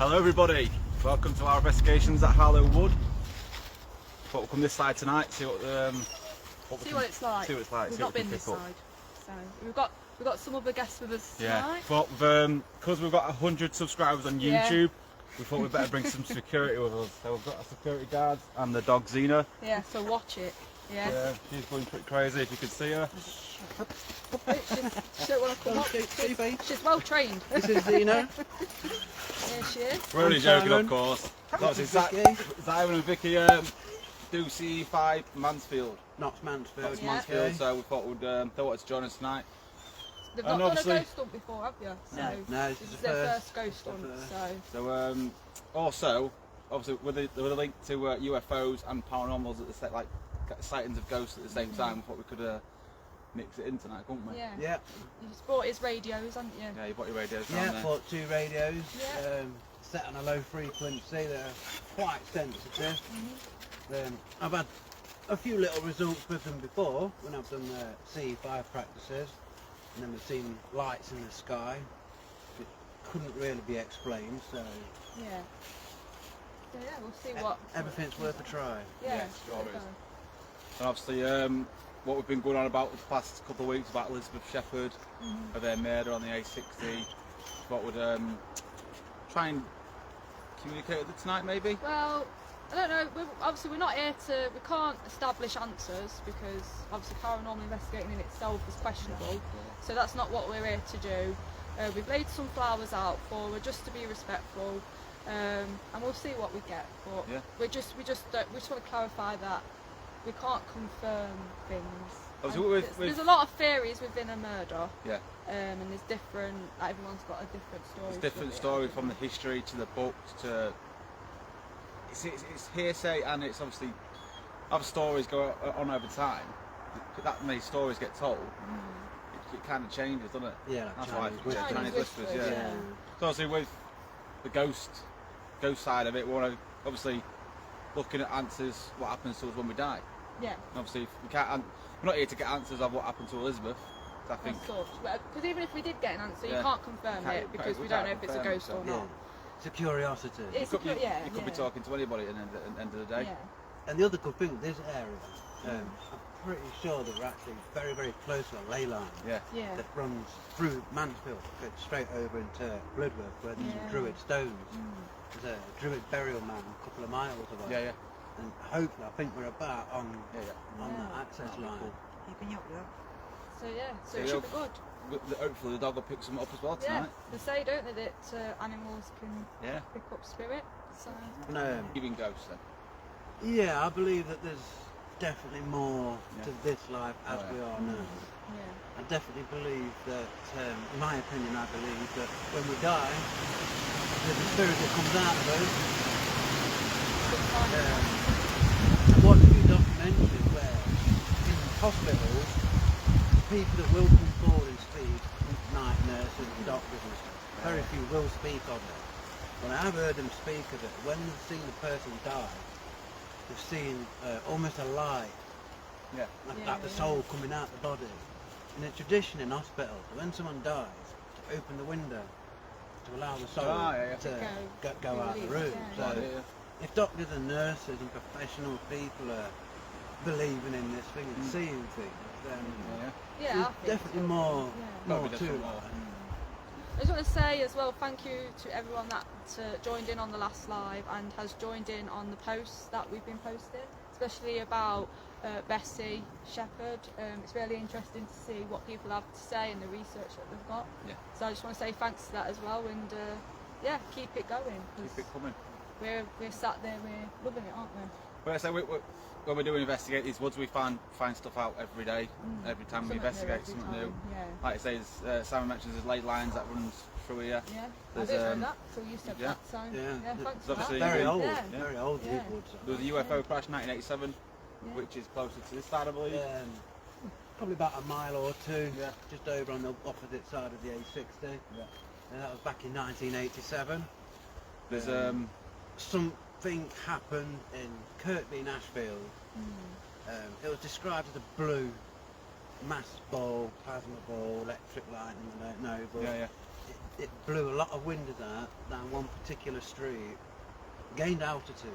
Hello everybody, welcome to our investigations at Harlow Woods. Thought we'll come this side tonight, see what it's like. See what it's like. We've see not what we been can this pick up. side, so we've got some other guests with us tonight. But because we've got 100 subscribers on YouTube, we thought we'd better bring some security with us. So we've got our security guards and the dog Xena. Yeah, so watch it. Yeah. She's going pretty crazy if you could see her. She don't want to come up. She's well trained. This is Xena. Here she is. We're only joking, of course. This is Simon and Vicky do C5 Mansfield. Not Mansfield. Yeah. Mansfield, so we thought they wanted to join us tonight. They've not done a ghost hunt before, have you? So No, this is their first ghost hunt. So Also, obviously, with a link to UFOs and paranormals at the like sightings of ghosts at the same time, we thought we could mix it in tonight, couldn't we? Yeah. You've bought his radios, haven't you? Yeah, you bought your radios down Yeah, there. bought 2 radios. Yeah. Set on a low frequency. They're quite sensitive. I've had a few little results with them before when I've done the C5 practices, and then we've seen lights in the sky. It couldn't really be explained, so Yeah. So yeah, we'll see what. everything's worth a try. Yeah, sure is. And obviously, what we've been going on about the past couple of weeks about Elizabeth Shepherd, of their murder on the A60. What would try and communicate with it tonight, maybe? Well, I don't know. We're not here to. We can't establish answers because obviously paranormal investigating in itself is questionable. So that's not what we're here to do. We've laid some flowers out for her just to be respectful, and we'll see what we get. But we just want to clarify that we can't confirm things. There's a lot of theories within a murder. Yeah. And there's different. Everyone's got a different story. There's different story from the history to the books to. It's hearsay, and it's obviously other stories go on over time. That many stories get told. It kind of changes, doesn't it? Yeah, That's why Chinese whispers. whispers, Yeah. So obviously with the ghost side of it, we want to obviously looking at answers. What happens to us when we die? Yeah. And obviously, we can't. We're not here to get answers of what happened to Elizabeth. I think. Because even if we did get an answer, you can't confirm it because we don't know if it's a ghost or not. It's a curiosity. It's you could be talking to anybody at the end of the day. Yeah. And the other good thing with this area, I'm pretty sure that we're actually very, very close to a ley line that runs through Mansfield, goes straight over into Bloodworth, where there's some Druid stones. There's a Druid burial mound a couple of miles away. Yeah. And hopefully, I think we're about on that access line. So so it should be good. Hopefully the dog will pick some up as well tonight. Yeah, they say, don't they, that animals can pick up spirit. So. Even ghosts then. Yeah, I believe that there's definitely more to this life as we are now. Yeah. I definitely believe that, in my opinion, I believe that when we die, there's a spirit that comes out of us. I watched a few documentaries where in hospitals, people that will come forward and speak, night nurses and doctors and stuff, very few will speak of it. When I have heard them speak of it, when they've seen the person die, they've seen almost a light, like the soul coming out the body. And it's tradition in hospitals, when someone dies, to open the window to allow the soul to go out of the room. So if doctors and nurses and professional people are believing in this thing and seeing things, then there's definitely more to it. I just want to say as well, thank you to everyone that joined in on the last live and has joined in on the posts that we've been posting, especially about Bessie Shepherd. It's really interesting to see what people have to say and the research that they've got. So I just want to say thanks to that as well, and keep it going. Keep it coming. We're sat there, we're loving it, aren't we? Well, so when we do investigate these woods, we find stuff out every day. Every time we investigate something new. Like I say, Simon mentions there's ley lines that runs through here. Yeah, I didn't know that until you said that. So thanks for that. Very old, very old woods. There was a UFO crash in 1987, which is closer to this side, I believe. Probably about a mile or two, just over on the opposite side of the A60. And that was back in 1987. There's something happened in Kirkby in Ashfield. It was described as a blue mass ball, plasma ball, electric lightning, I don't know, but it blew a lot of windows out down one particular street, gained altitude,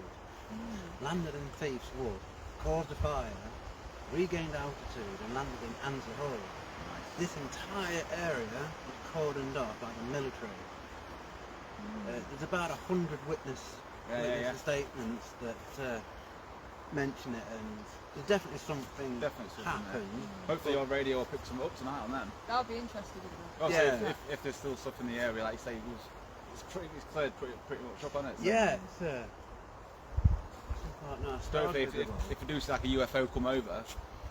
landed in Thieves Wood, caused a fire, regained altitude and landed in Anza Hall. This entire area was cordoned off by the military. There's about 100 witness statements that mention it, and there's definitely something happened. Hopefully your radio will pick some up tonight on them. I'll be interested in that. Obviously, if there's still stuff in the area, like you say, it's cleared pretty much up on it. So. Yeah, it's quite nice. So if you do see like a UFO come over,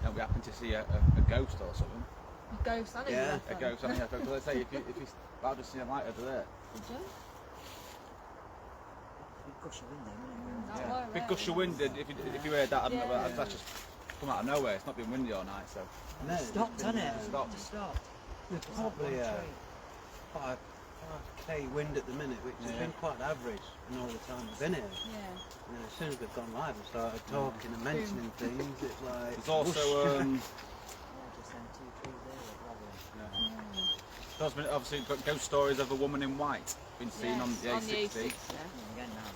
and we happen to see a ghost or something. A ghost and a ghost and a UFO. So let's say if you I've just seen a light over there. Did you? Big gush of wind there, Big gush of wind. If you heard that, I don't know, that's just come out of nowhere. It's not been windy all night, so. No, it stopped, hasn't it? Stopped. There's probably 5k wind at the minute, which has been quite average in all the time we've been here. Yeah. And then as soon as we've gone live and started talking and mentioning things, it's like. There's also there's been obviously got ghost stories of a woman in white been seen on the A60. Again now,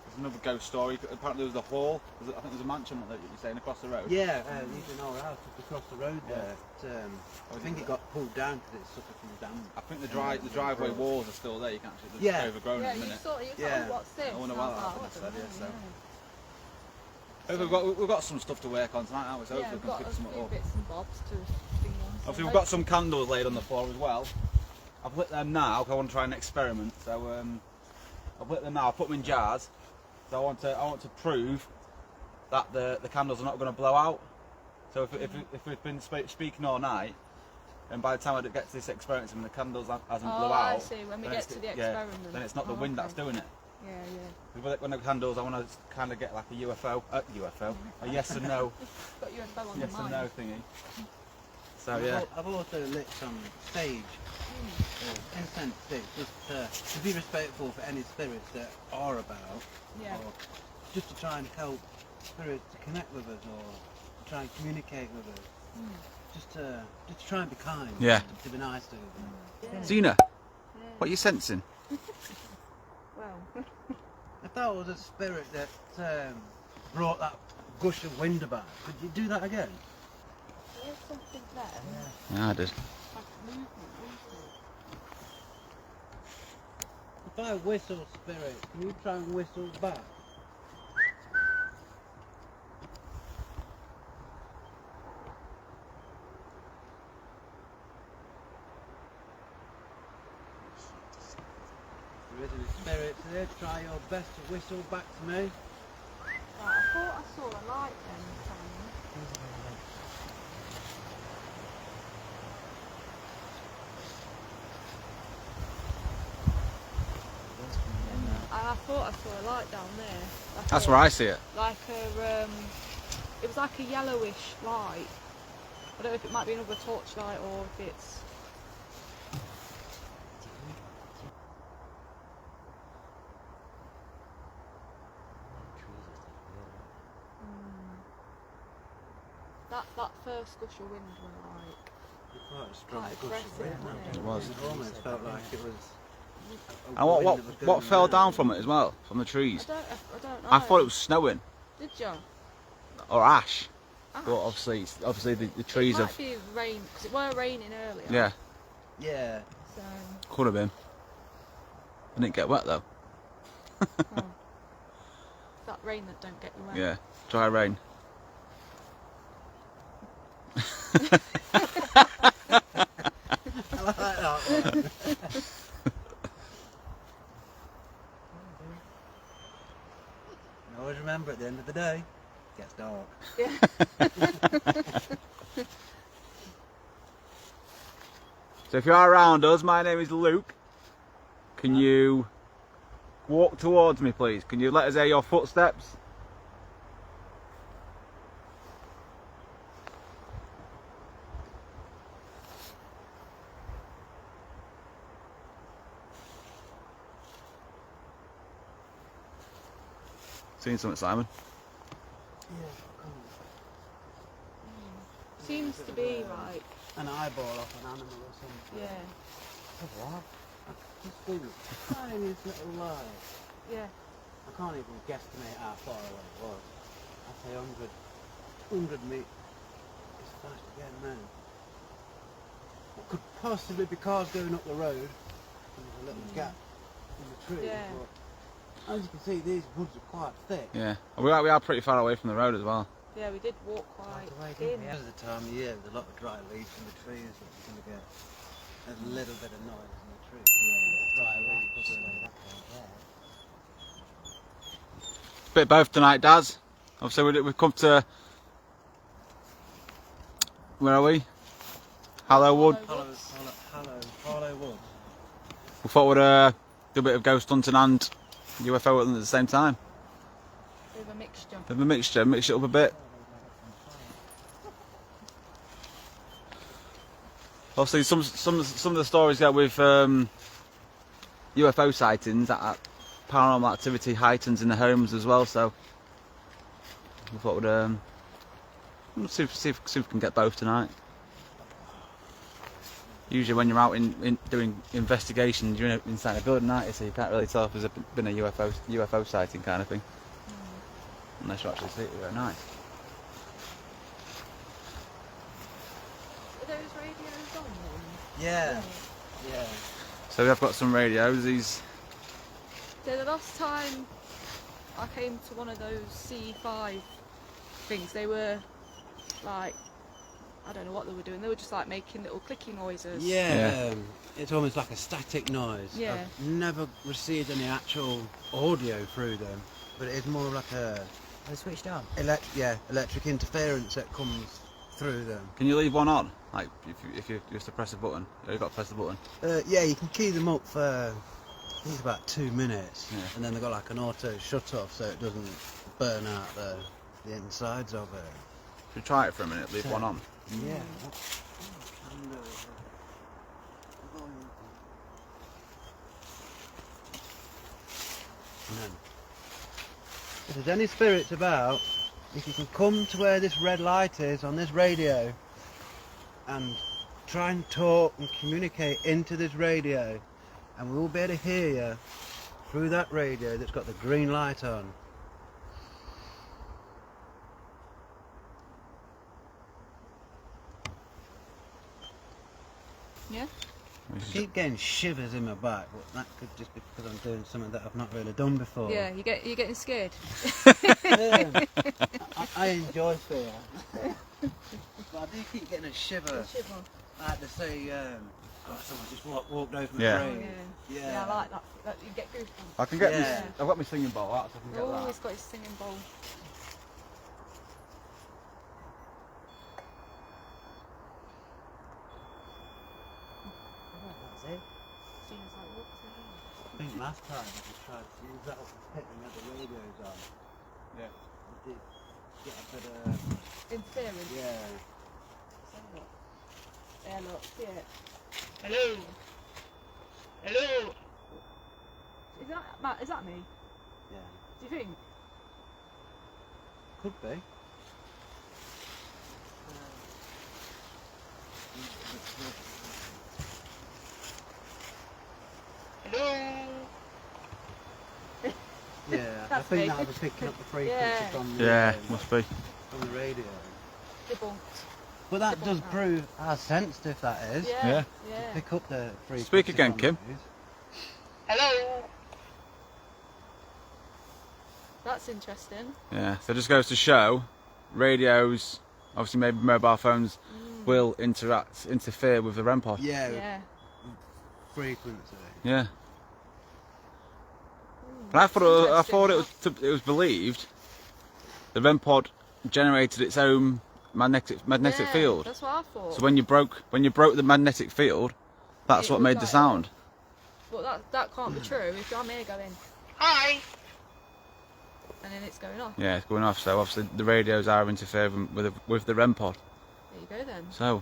There's another ghost story. Apparently there was a hall. I think there's a mansion that you're saying across the road. Yeah, even our house just across the road there. I think it got pulled down because it suffered from damp. I think the driveway walls are still there. You can actually just overgrown in a minute. What's this? I wonder what that happened instead. Yeah, so. We've got some stuff to work on tonight, haven't we? So hopefully we can pick some up. Bits and bobs to thing on. Obviously we've got some candles laid on the floor as well. I've lit them now because I want to try an experiment. So I've lit them now. I've put them in jars. So I want to prove that the candles are not going to blow out. So if we've been speaking all night, and by the time I get to this experiment and the candles hasn't blow out, I see. When we get to the experiment, then it's not the wind that's doing it. Yeah. When the candles, I want to kind of get like a UFO, a yes and no, Got UFO on yes the and mind. no thingy. So yeah. I've also lit some sage, incense sticks, just to be respectful for any spirits that are about, or just to try and help spirits to connect with us or to try and communicate with us. Just to try and be kind. Yeah. To be nice to them. Zena, what are you sensing? Well. If that was a spirit that brought that gush of wind about, could you do that again? There's something there. Yeah, I did. Like movement. If I whistle spirit, can you try and whistle back? There isn't a spirit here, try your best to whistle back to me. Right, I thought I saw a light then, Simon. I thought I saw a light down there. Like That's where I see it. Like it was like a yellowish light. I don't know if it might be another torchlight or if it's. That first gush of wind was like Quite a strong quite gush of wind, aggressive, wasn't It was. It almost felt like it was. And what fell down from it as well, from the trees? I don't know. I thought it was snowing Did you? or ash. But obviously the trees it have. might be rain because it were raining earlier. Yeah, Yeah. So could have been. I didn't get wet though. that rain that don't get you wet. Yeah, dry rain. I like that one. And always remember, at the end of the day, it gets dark. Yeah. So if you are around us, my name is Luke. Can you walk towards me, please? Can you let us hear your footsteps? Seen something, Simon? Yeah, cool. Seems to be like, an eyeball off an animal or something. yeah, What? Just do the tiniest little light. yeah. I can't even guesstimate how far away it was. I'd say 100 metres. It's fast again now. What could possibly be cars going up the road? There's a little gap in the tree. Yeah. But as you can see, these woods are quite thick. Yeah, we are pretty far away from the road as well. Yeah, we did walk quite Right in. Because of the time of year, with a lot of dry leaves in the trees, you're going to get a little bit of noise in the trees. Yeah. Dry leaves. Bit of both tonight, Daz. Obviously, we've come to. Where are we? Harlow Woods. Harlow Woods. We thought we'd do a bit of ghost hunting and UFO at the same time. Bit of a mixture. Bit of a mixture, mix it up a bit. Obviously, some of the stories get with UFO sightings that paranormal activity heightens in the homes as well. So we thought we'd see if we can get both tonight. Usually, when you're out in doing investigations, you're inside a building, aren't you? So you can't really tell if there's been a UFO sighting kind of thing, unless you actually see it. Very nice. Are those radios on then? Yeah. Yeah. So we have got some radios. These. So the last time I came to one of those C5 things, they were like, I don't know what they were doing. They were just like making little clicky noises. Yeah. It's almost like a static noise. Yeah. I've never received any actual audio through them, but it is more like a Are they switched on? electric interference that comes through them. Can you leave one on? Like if you just to press a button, you've got to press the button. Yeah, you can key them up for I think it's about 2 minutes, Yeah. and then they've got like an auto shut off so it doesn't burn out the insides of it. Should we try it for a minute? Leave one on. Yeah. And then, if there's any spirits about, if you can come to where this red light is on this radio and try and talk and communicate into this radio, and we'll be able to hear you through that radio that's got the green light on. Yeah? I keep getting shivers in my back, but that could just be because I'm doing something that I've not really done before. Yeah, you're getting scared. Yeah. I enjoy fear. But I do keep getting a shiver. Like they say, someone just walked over my Yeah. brain. Yeah, I like that. You get goosebumps. I can get. Yeah. I've got my singing bowl out, so I can get Oh, that. he's got his singing bowl. That's it. Gina's like, what's that? I think last time I just tried to use that up and pit and had the radios on. Yeah. I did get a bit of, Interference. yeah. Yeah, look, see it. Hello. Hello. Is that Matt? Is that me? Yeah. Do you think? Could be. Hello. Yeah, I That's think me. that'll be picking up the frequency Yeah. from the, Yeah, must be. from the radio. Debunked. But that Debunked does that. prove how sensitive that is. Yeah. Yeah. Yeah. Pick up the frequency. Speak again, from Kim. those. Hello. That's interesting. Yeah. So it just goes to show, radios, obviously maybe mobile phones, will interfere with the REM pod. Yeah, Yeah. frequency. Yeah. But I thought it was believed the REM pod generated its own magnetic Yeah, field. That's what I thought. So when you broke the magnetic field, that's It what would made light the up. sound. But that can't be true if I'm here going, hi! And then it's going off. Yeah, it's going off. So obviously the radios are interfering with the REM pod. There you go then. So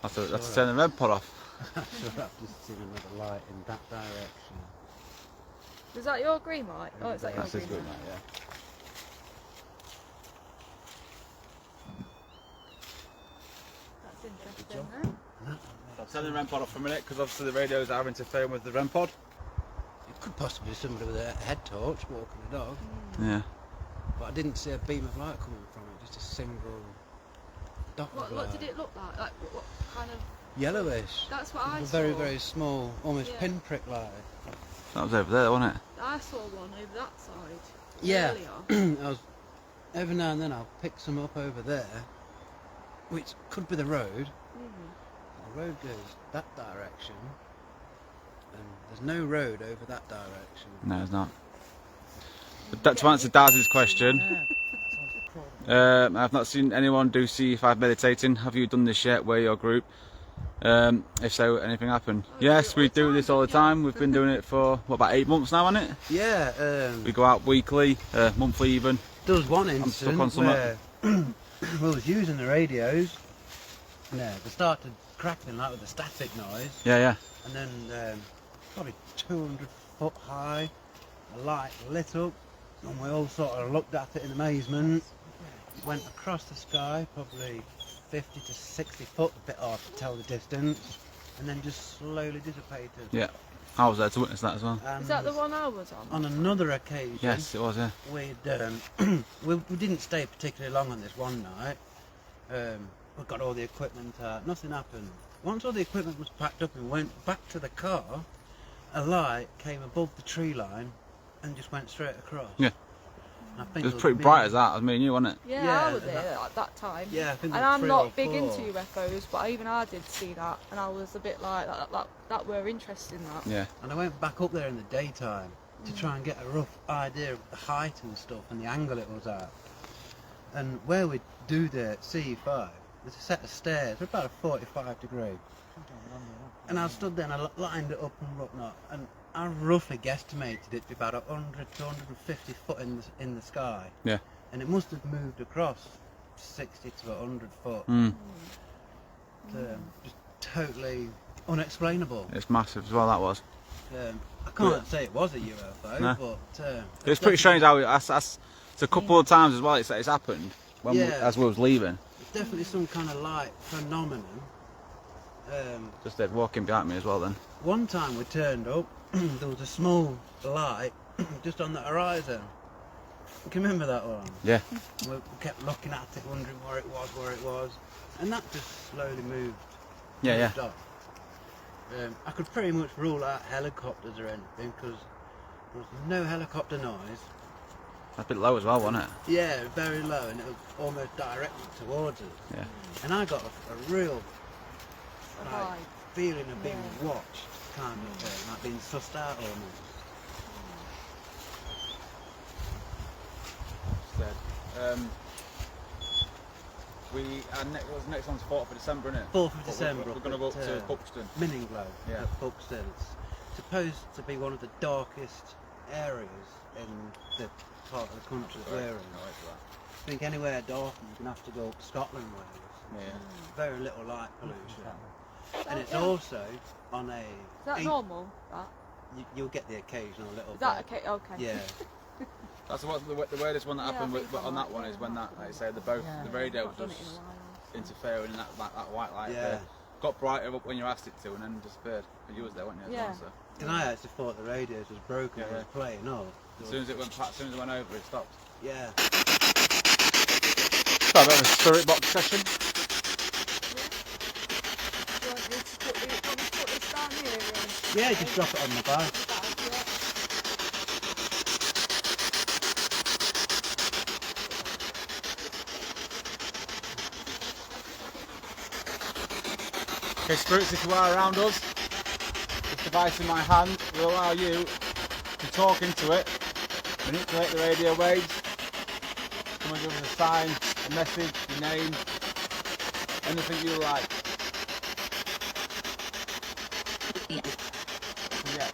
I have to turn the REM pod off. So I've just seen another light in that direction. Is that your green light? Oh, is that your That's his green good light? night, yeah. interesting. Eh? I'll turn the REM pod off for a minute because obviously the radios are interfering with the REM pod. It could possibly be somebody with a head torch walking a dog, Yeah. but I didn't see a beam of light coming from it, just a single dot of light. What did it look like? Like what kind of? Yellowish. That's what I saw. Very, very small, almost Yeah. pinprick light. That was over there, wasn't it? I saw one over that side. Yeah. Earlier. I was, every now and then I'll pick some up over there, which could be the road. The road goes that direction, and there's no road over that direction. No, it's not. But to answer Daz's question, I've not seen anyone do C5 meditating. Have you done this yet? We're your group. If so, anything happened? Yes, we do this all the time. We've been doing it for what, about 8 months now, hasn't it? Yeah. We go out weekly, monthly even. There was one I'm stuck on incident something. where we was using the radios. Yeah, they started crackling like with a static noise, Yeah. and then probably 200 foot high, a light lit up, and we all sort of looked at it in amazement. Went across the sky, probably 50 to 60 foot, a bit hard to tell the distance, and then just slowly dissipated. Yeah. I was there to witness that as well. And Is that the one I was on? on another occasion, Yes, it was, yeah. we'd we didn't stay particularly long on this one night. We got all the equipment out, nothing happened. Once all the equipment was packed up and we went back to the car, a light came above the tree line and just went straight across. Yeah. And I think It was there pretty me- bright as that. I mean, you, wasn't it? Yeah, Yeah, I was and there at that time. Yeah, I think And there were I'm 3 or not big 4. into UFOs, but even I did see that, and I was a bit like that were interesting. That. Yeah. And I went back up there in the daytime to try and get a rough idea of the height and stuff and the angle it was at. And where we do the CE5, there's a set of stairs, we're about a 45 degree. And I stood there and I lined it up and whatnot, and I roughly guesstimated it to be about 100 to 150 foot in the sky. Yeah. And it must have moved across 60 to 100 foot. Just totally unexplainable. It's massive as well, that was. I can't say it was a UFO, No. but It was pretty strange how it's a couple of times as well it's happened when Yeah. as we was leaving. it's definitely some kind of light phenomenon. Just there walking behind me as well then. One time we turned up, there was a small light just on the horizon. You can remember that one? Yeah. We kept looking at it, wondering where it was, and that just slowly moved. Yeah. moved off. I could pretty much rule out helicopters or anything because there was no helicopter noise. That's a bit low as well, wasn't it? Yeah, very low, and it was almost directed towards us. Yeah. And I got a real like, Vibe. feeling of being Yeah. watched, kind of thing, like being sussed out almost. Next one's 4th of December, isn't it? 4th of December. We're going to go up to Buxton. Minninglow Yeah. at Buxton. It's supposed to be one of the darkest areas in the part of the country that we're in. I think anywhere darker you can have to go up Scotland ways. Yeah. Very little light pollution. And it's Yeah. also on a... Is that normal? That? You'll get the occasional little Is that bit. okay? Okay. Yeah. That's the weirdest one that Yeah, happened I think on I that one might, is yeah. when that, like I say, the radio I've done was it in a while. interfering in that white light Yeah. there. Got brighter up when you asked it to and then disappeared. But you was there, weren't you? as Yeah. well, so. And I actually thought the radios was broken and Yeah, was playing up. As soon as it went over, it stopped. Yeah. So a bit of a spirit box session. Do you want me to put this down here? Yeah, just drop it on the bag. Okay, spirits, if you are around us, this device in my hand will allow you to talk into it, manipulate the radio waves, come and give us a sign, a message, your name, anything you like. Yeah,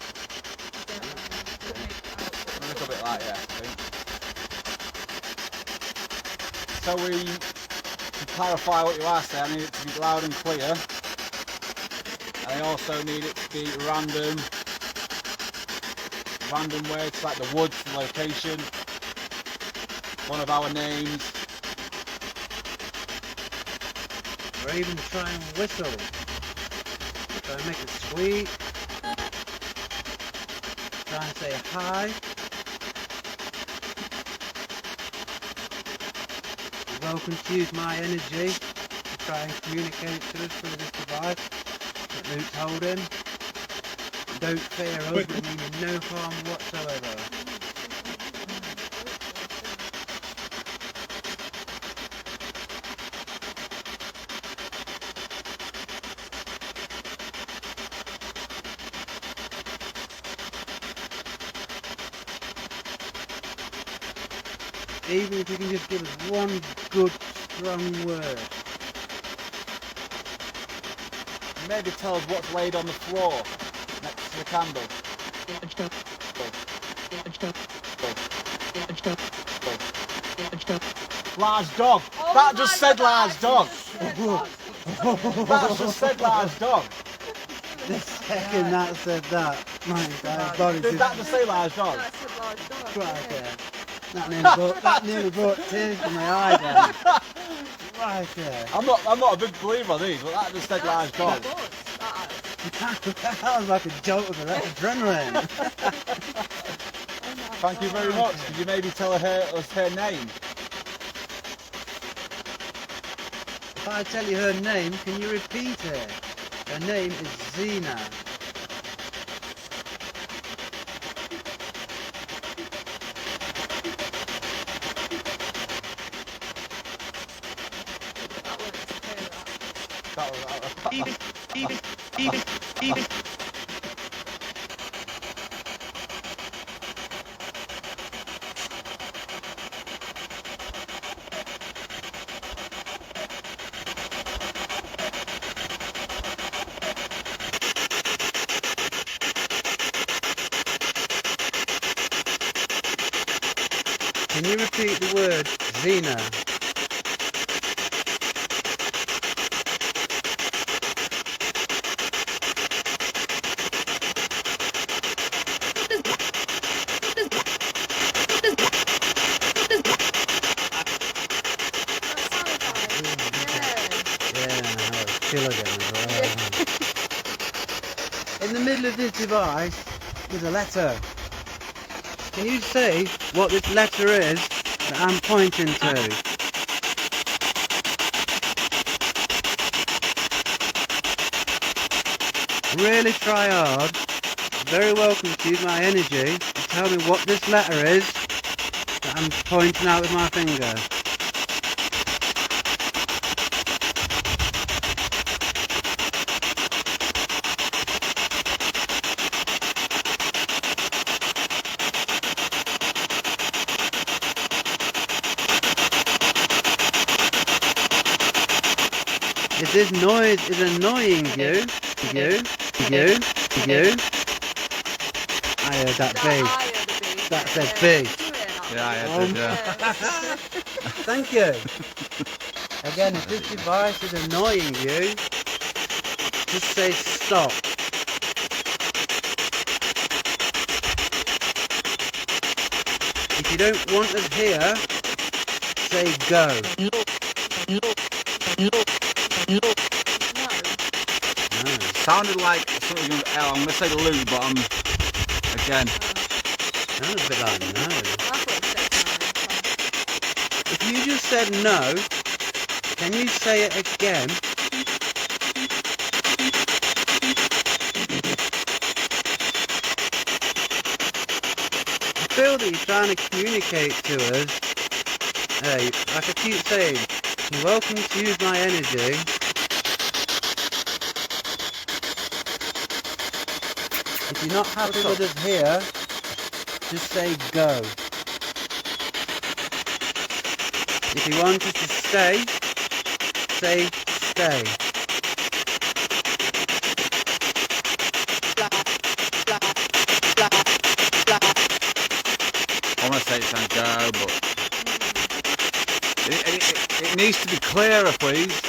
a little bit like yeah, I think. So to clarify what you are saying, I need it to be loud and clear. I also need it to be random words like the woods, the location, one of our names, or even try and whistle. Try and make it sweet. Try and say hi. You're welcome to use my energy to try and communicate to us through this device that Luke's holding. Don't fear us, we mean you no harm whatsoever. Even if you can just give us one good, strong word. Maybe tell us what's laid on the floor next to the candle. Large dog. Oh That my just said God, large dog. That That just said large dog. The second that said that, my entire body Did just that just say large dog? That's a large dog. right there. That nearly brought tears to my eyes then. Right there. I'm not a big believer of these, but that just said large dog. That was like a jolt of adrenaline. Thank you very much. Could you maybe tell us her name? If I tell you her name, can you repeat it? Her name is Zena. Can you repeat the word Zena? Kill again as well. In the middle of this device is a letter. Can you see what this letter is that I'm pointing to? Really try hard. Very welcome to use my energy to tell me what this letter is that I'm pointing out with my finger. If this noise is annoying you, I heard that B. That said B. Yeah, I did, yeah. Thank you. Again, if this device is annoying you, just say stop. If you don't want us here, say go. No. Sounded like something of L. I'm going to say Lou, but I'm again. Sounds a bit like no. If you just said no, can you say it again? I feel that you're trying to communicate to us. Hey, like I keep saying, you're welcome to use my energy. If you're not happy with us here, just say go. If you want us to stay, say stay. I want to say it's on go, but it needs to be clearer, please.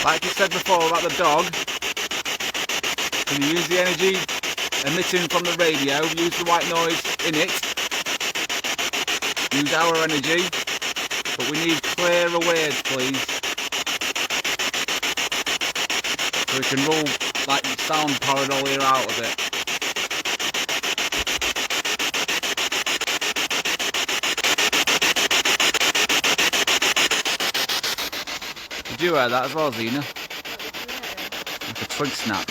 Like you said before about the dog, can you use the energy emitting from the radio. Use the white noise in it. Use our energy. But we need clearer words, please. So we can roll like sound pareidolia out of it. Did you hear that as well, Zena? Like a twig snap.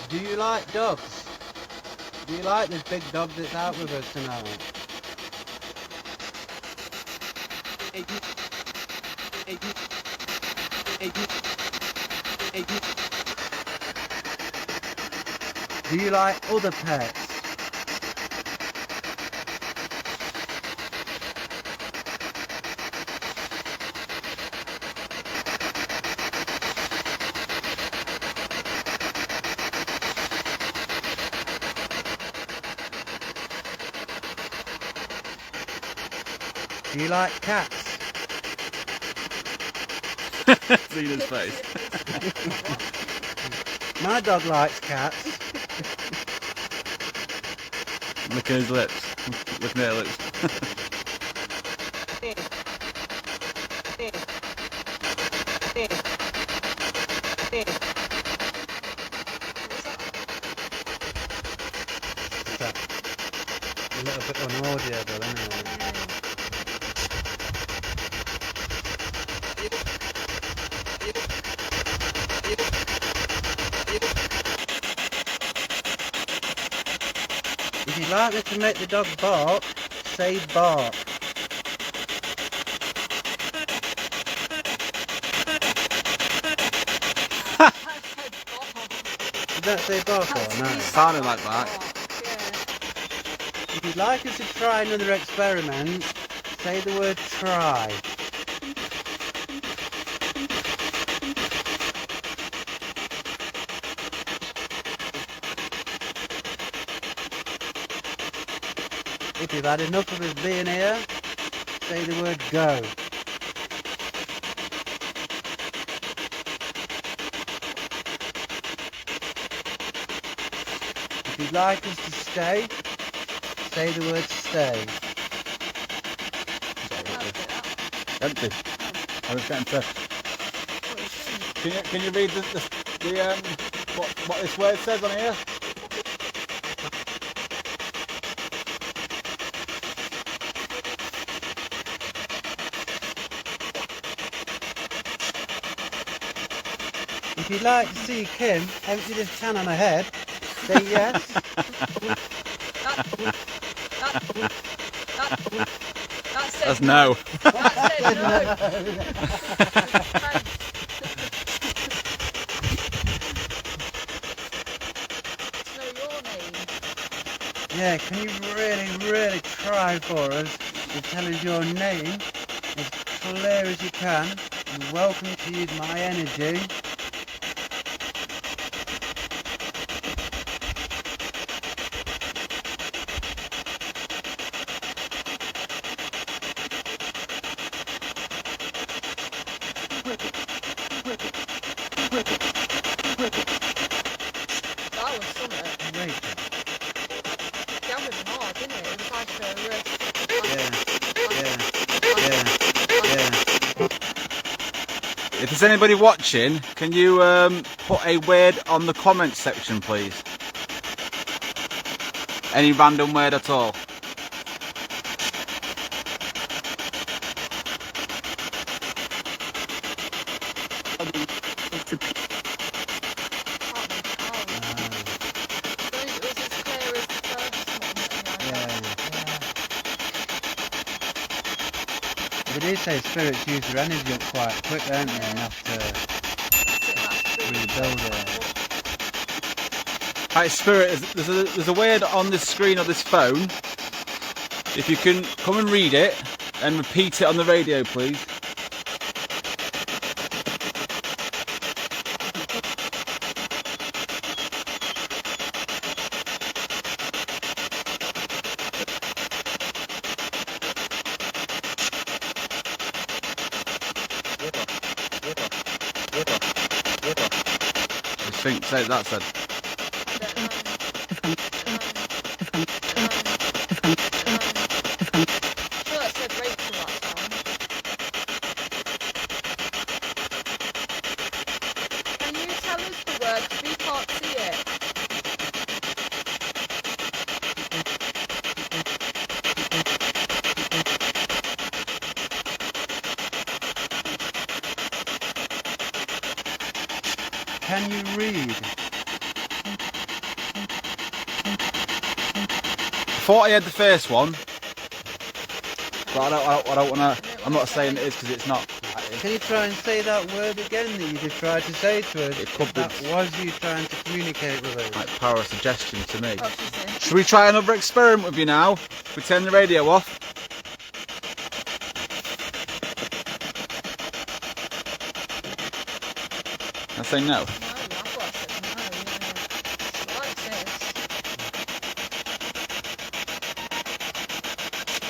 Do you like dogs? Do you like this big dog that's out with us tonight? Do you like other pets? Do you like cats? Zena's face. My dog likes cats. Licking his lips. Looking at her lips. A little bit unaudible, anyway. If you'd like me to make the dog bark, say bark. Did that say bark or no? Sounded like that. If you'd like us to try another experiment, say the word try. If you've had enough of us being here, say the word go. If you'd like us to stay, say the word stay. Empty. I was getting to. Can you read the what this word says on here? If you'd like to see Kim empty this can on her head, say yes. That's no. That said no. Know your name. Yeah, can you really try for us to tell us your name as clear as you can? You're welcome to use my energy. That was something. Great. That was hard, didn't it? It was like a riff. Yeah. If there's anybody watching, can you put a word on the comments section, please? Any random word at all? They do say spirits use their energy up quite quick, don't they? And have to rebuild it. Right, Spirit, there's a word on this screen of this phone. If you can come and read it and repeat it on the radio, please. think? Say that said. Sure that said Rachel last time. Can you tell us the word? 'Cause we can't see it. Can you read? I thought I had the first one, but I don't want to. I'm not saying it is because it's not. Can you try and say that word again that you just tried to say to us? It could be- That was you trying to communicate with us. Like power of suggestion to me. Oh, she's in. Should we try another experiment with you now? We turn the radio off. I say no. No, I thought I said no, yeah. Like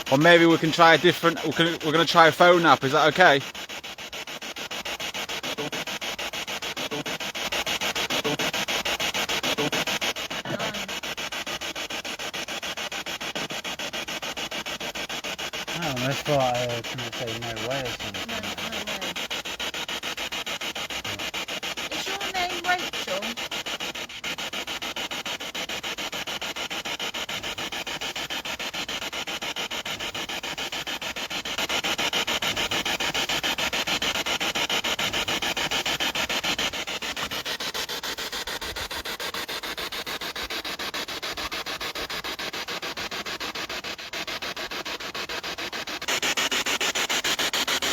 this. Or maybe we can try a different. We're going to try a phone app. Is that okay? I almost thought I was going to say no way or something. No, no way. Is your name Rachel?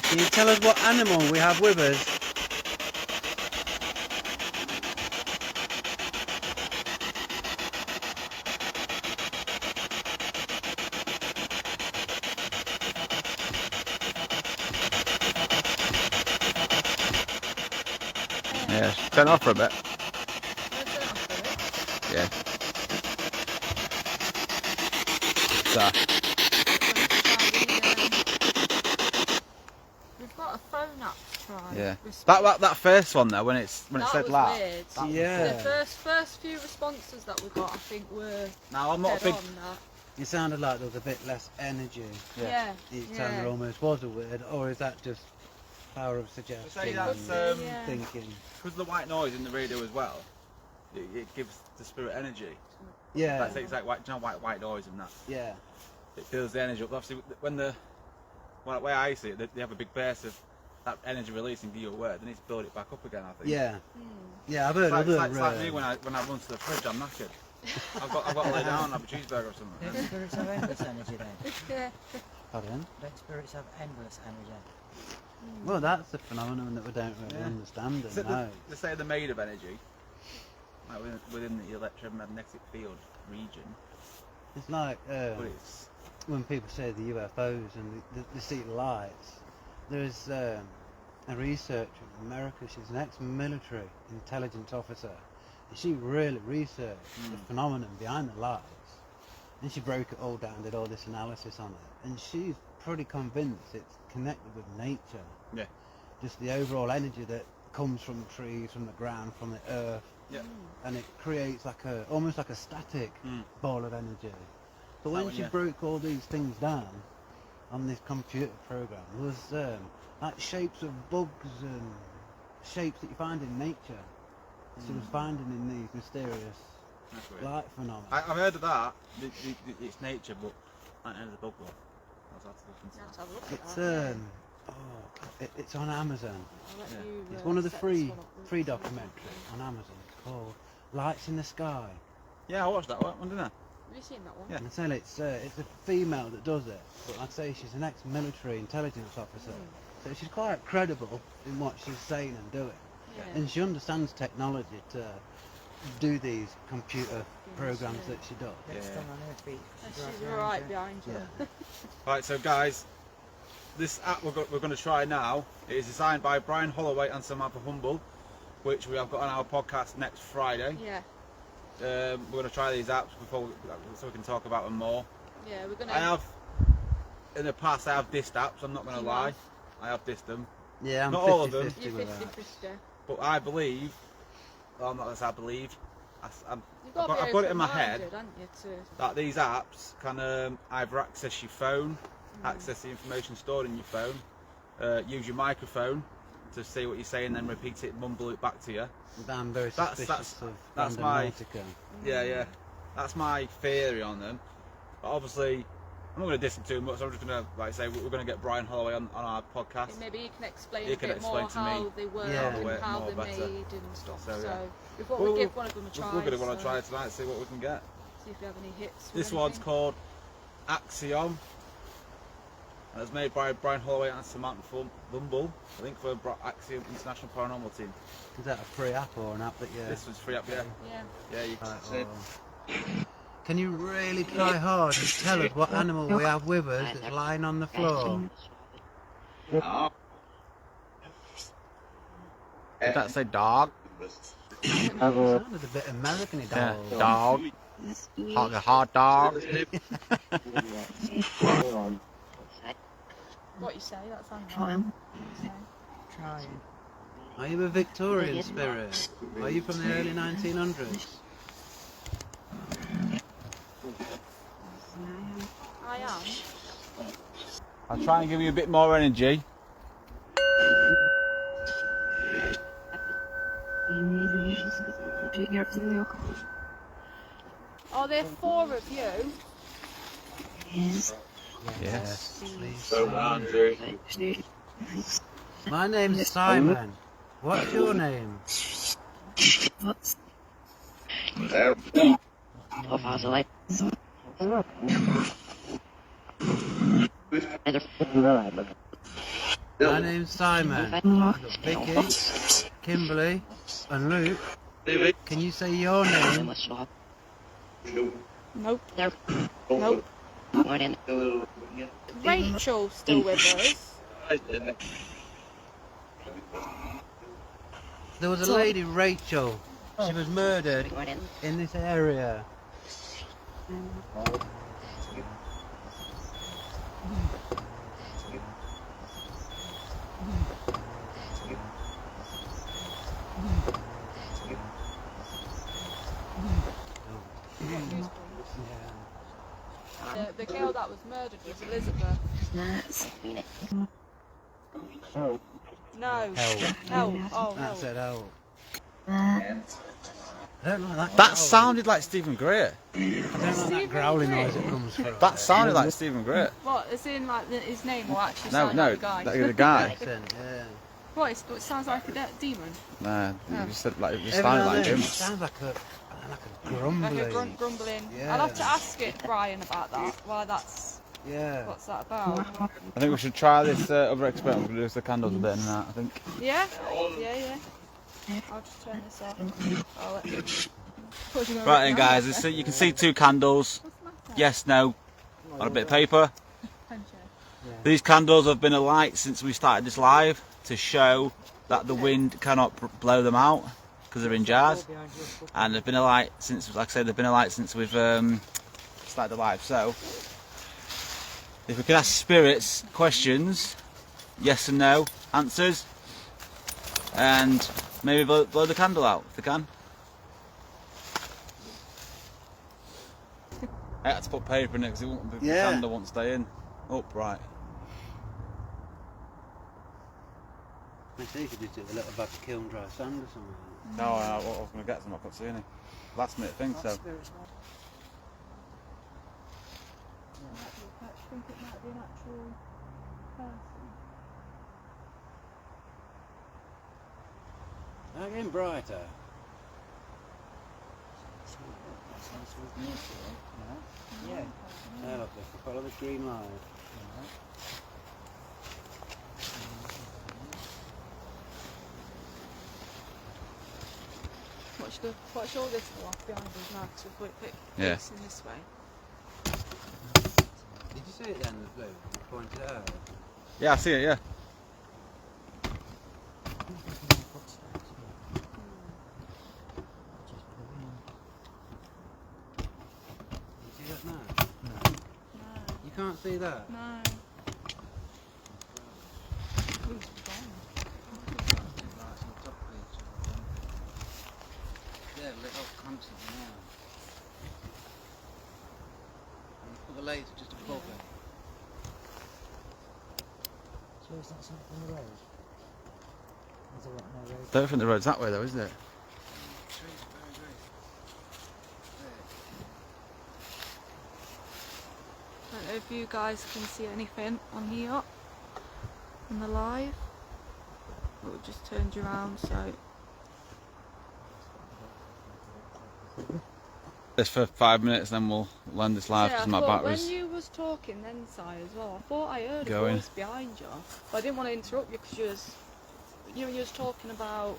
Can you tell us what animal we have with us? Yeah. Turn it off for a bit. Yeah. So. We've got a phone app to try. Yeah. Response. That first one there when it That said was loud. weird. That was Yeah. The first few responses that we got, I think, were Now I'm not a dead big. on that. It sounded like there was a bit less energy Yeah. each time there almost was a word, or is that just power of suggestion Say that's, and yeah. thinking? Because of the white noise in the radio as well, it gives the spirit energy. Yeah, That's exactly white, you know, white noise and that. yeah, It builds the energy up. Obviously, when the way I see it, they have a big burst of that energy releasing to your word, they need to build it back up again. I think. yeah, Hmm. yeah. I've heard other. It's like me when I run to the fridge, I'm knackered. I've got to lay down and have a cheeseburger or something. Don't spirits have endless energy then? Yeah. Pardon? Don't spirits have endless energy? Well, that's a phenomenon that we don't really Yeah. understand So and know. they say they're made of energy, like within the electromagnetic field region. It's like But it's when people say the UFOs and they see lights. There's a researcher in America. She's an ex-military intelligence officer. And she really researched the phenomenon behind the lights. And she broke it all down, did all this analysis on it. And she's pretty convinced it's connected with nature. Yeah. Just the overall energy that comes from the trees, from the ground, from the earth. Yeah. And it creates like almost like a static ball of energy. But when one, she yeah. broke all these things down on this computer program, there was like shapes of bugs and shapes that you find in nature. She was finding in these mysterious That's weird. light phenomena. I've heard of that. It's nature, but I don't know the bug one. I'll have to look into Let's that. have a look at It's that. it's on Amazon. I'll let yeah. you, It's one of the set free this one up. free documentaries on Amazon. It's called Lights in the Sky. Yeah, I watched that one, didn't I? Have you seen that one? Yeah. And I say it's a female that does it, but I'd say she's an ex-military intelligence officer. So she's quite credible in what she's saying and doing. Yeah. And she understands technology to do these computer programs that she does. Next Yeah. time on her feet. And she's right behind you. Yeah. Right, so guys, this app we're going to try now is designed by Brian Holloway and Samantha Humble, which we have got on our podcast next Friday. Yeah. We're going to try these apps so we can talk about them more. Yeah, we're gonna. I have, in the past, I have dissed apps. I'm not going to You lie. have? I have dissed them, Yeah, I'm Not all of them. 50-50 You're with that. 50-50. but I believe well, I'm not gonna say I believe. You've got to be I've got it in my head open-minded, haven't you, to... that these apps can either access your phone, access the information stored in your phone, use your microphone to see what you're saying, then repeat it, mumble it back to you. I'm very suspicious of that's random my Nautica. yeah. That's my theory on them. But obviously, I'm not going to diss them too much. I'm just going to, like I say, we're going to get Brian Holloway on our podcast. Maybe you can explain He a can bit explain more to me how they work and how they're made and stuff. So we thought we'd give one of them a try. We're going to want to try it tonight, see what we can get. See if we have any hits. This one's called Axiom. And it's made by Brian Holloway and Samantha Bumble, I think, for Axiom International Paranormal Team. Is that a free app or an app that you... This was free app, yeah. Yeah, you can see it. Can you really try hard and tell us what animal we have with us that's lying on the floor? Did that say dog? Sounded a bit American-y, dog. Yeah, dog. Hot dog. What you say, that sounds right. Trying. Are you a Victorian spirit? Are you from the early 1900s? I am. I'll try and give you a bit more energy. Are there 4 of you? Yes. Please. My name's Simon. What's your name? My name's Simon. I've got Vicky, Kimberly, and Luke. Can you say your name? Nope. Nope. Rachel still with us? There was a lady, Rachel. She was murdered in this area. The girl that was murdered was Elizabeth. No. Help. Oh, That no. said help. I don't like that. That sounded like Stephen Greer. I don't like that growling noise that comes through. That sounded like Stephen Greer. What, is in like his name or actually No, sound no, like the guy? the guy. Accent, yeah. What, it sounds like a demon? Nah, Oh. you said like it Every sounded now like and then him. it sounds like a grumbling. Like a grumbling. Yeah. I'll have to ask it Brian about that. Why that's... Yeah. What's that about? I think we should try this other experiment. We're going to do the candles a bit in that, I think. Yeah? Yeah. I'll just turn this off. I'll let... Right then guys, you can see 2 candles. Yes, no, on a bit of paper. These candles have been alight since we started this live to show that the wind cannot blow them out because they're in jars. And they've been alight since, like I said, they've been alight since we've started the live. So, if we can ask spirits questions, yes and no answers, and maybe blow the candle out if they can. I had to put paper in it because the candle won't stay in. Upright. Maybe you could just do a little bag of kiln dry sand or something. No, I was going to get some, I couldn't see any. Last minute thing, so. I think it might be an actual person. That getting brighter. Yeah. Yeah, look, if we follow the green line. Watch all this off behind us now because we've got it Yeah. facing this way. Did you see it then, the blue? You pointed it out. Yeah, I see it, yeah. You see that now? No. You can't see that? No. they're lit up constantly now. And you put the laser just above it. So it's not something from the road? Is there what, no road? Don't think the road's that way though, is it? Trees are very, very thick. I don't know if you guys can see anything on here in the live. But we just turned you around, so This for 5 minutes, then we'll land this live yeah, because I my thought battery's. when you was talking then, Si, as well, I thought I heard Going. a voice behind you. But I didn't want to interrupt you because you was talking about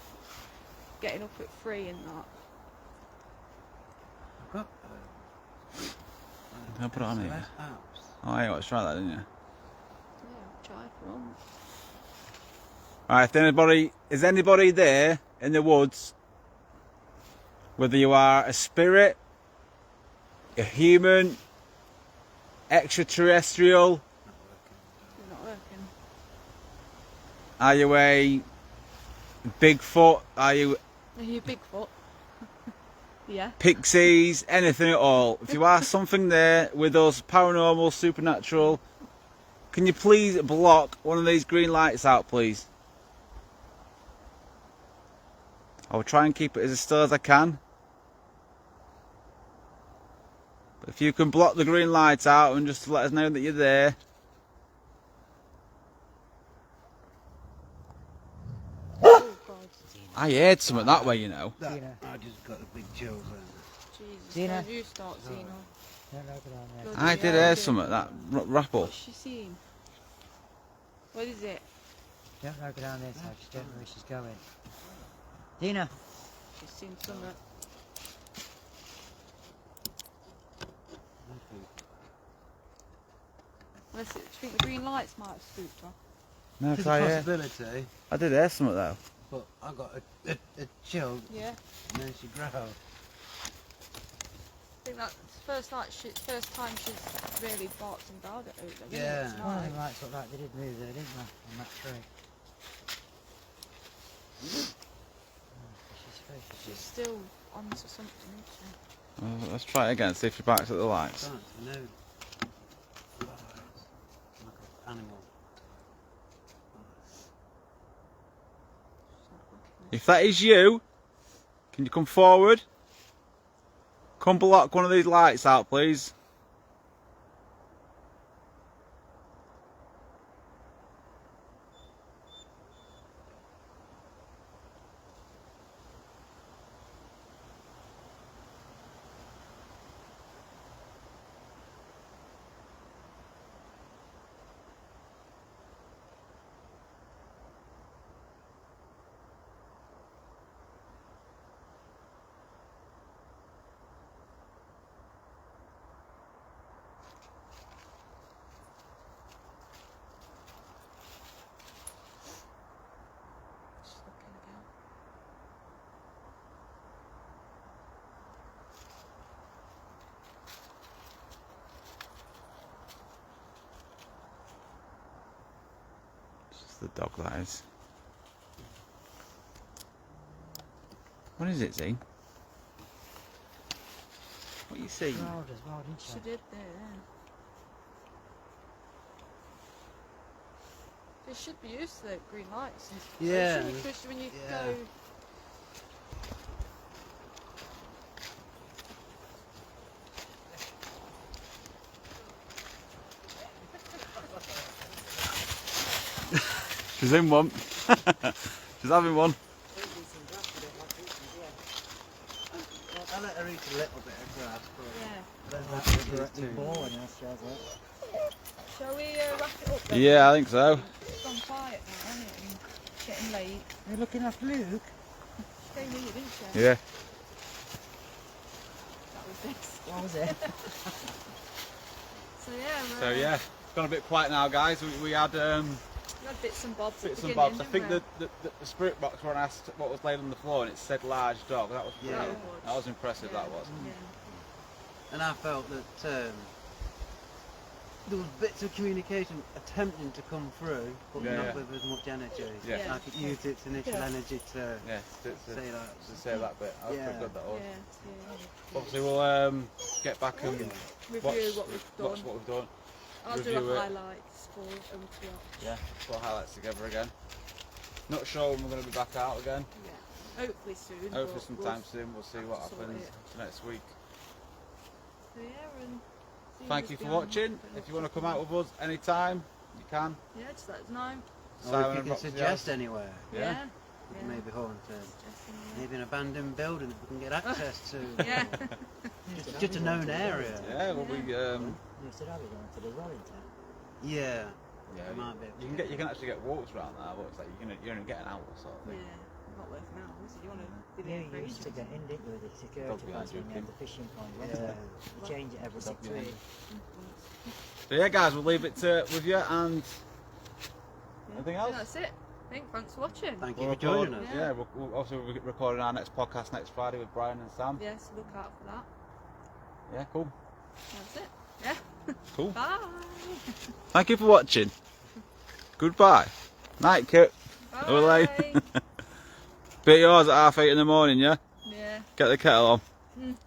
getting up at 3 and that. I've got I'll put it on here. SOS apps. Oh, yeah, let's try that, didn't you? Yeah, try for them. Alright, is anybody there in the woods? Whether you are a spirit, a human, extraterrestrial, You're not working. are you a Bigfoot, are you Are you Bigfoot? Yeah. pixies, anything at all? If you are something there with us, paranormal, supernatural, can you please block one of these green lights out, please? I will try and keep it as still as I can. But if you can block the green lights out and just to let us know that you're there. Oh God. I heard something that way, you know. That, Tina. I just got a big chills then. Jesus. Tina? Don't you start, Tina. Don't look down there. Good. I did Yeah, hear I something, that rapple. What's she seen? What is it? Don't look down there, so just don't know where she's going. Tina! She's seen something. Unless do you think the green lights might have spooked her? No, There's 'cause a I, possibility, I did hear something though. but I got a chill Yeah. and then she growled. I think that's the first time she's really barked and growled at her. Yeah. One of them lights looked like they did move there, didn't they? On that tree. She's supposed to She's still onto something, isn't she? Let's try it again, see if she backs at the lights. Can't no flies. Like an animal. She's not looking. If that is you, can you come forward? Come block one of these lights out, please. She's looking again. It's just the dog, that is. What is it, Zane? What you see? growled as well, didn't she? She did there, yeah. They should be used to the green lights. Yeah. Because when you Yeah. go. She's in one. She's having one. I let her eat a little bit of grass, but Yeah. I don't Like like a her big ball in her, she has it. Shall we wrap it up then? Yeah, I think so. It's gone quiet now, isn't it? And getting late. You're looking after Luke? She came here, didn't she? Yeah. That was this. What was it? So yeah, So yeah, it's gone a bit quiet now, guys. We had we had bits and bobs. at bits the and bobs. I beginning, think didn't the spirit box when I asked what was laid on the floor and it said large dog. That was we? Yeah. that was impressive. Yeah. That was. Yeah. and I felt that there was bits of communication attempting to come through, but Yeah, not yeah. with as much energy. Yeah. Yeah. Like it used its initial energy to Yeah, say that. to say that bit. That was pretty Yeah. good, that was. Yeah. Obviously, we'll get back and Review watch what we've done. watch what we've done. I'll do review a it. highlights for them to watch. Yeah, put highlights together again. Not sure when we're going to be back out again. Yeah. Hopefully soon. Hopefully but sometime we'll soon. We'll see what sort happens it. next week. So yeah, and see Thank what's you for behind watching. it. If you want to come out with us anytime, you can. Yeah, just let us know. Or Simon if you and can Roxy suggest House. anywhere. Yeah. Maybe haunted. Just Maybe an abandoned building that we can get access to. Yeah. Just a known area. Yeah, well we You said I was going to the rolling town. Yeah. yeah, It might be able to you can actually get walks around there, but it's like you're gonna get an hour sort of Yeah. thing. Not worth an hour, so you want to be You there for used to ages. get in, didn't you, with the security Dog behind guards when you you, had the fishing point, Yeah. wasn't it? You change it every 6 behind weeks. So yeah, guys, we'll leave it with you and anything Yeah, else. that's it. I think thanks for watching. Thank you We'll for joining record- us. Yeah, we'll also be recording our next podcast next Friday with Brian and Sam. Yeah, so look out for that. Yeah, cool. That's it. Yeah. Cool. Bye. Thank you for watching. Goodbye. Night, Kit. Bye. Ole. Bit yours at 8:30 in the morning, yeah? Yeah. Get the kettle on.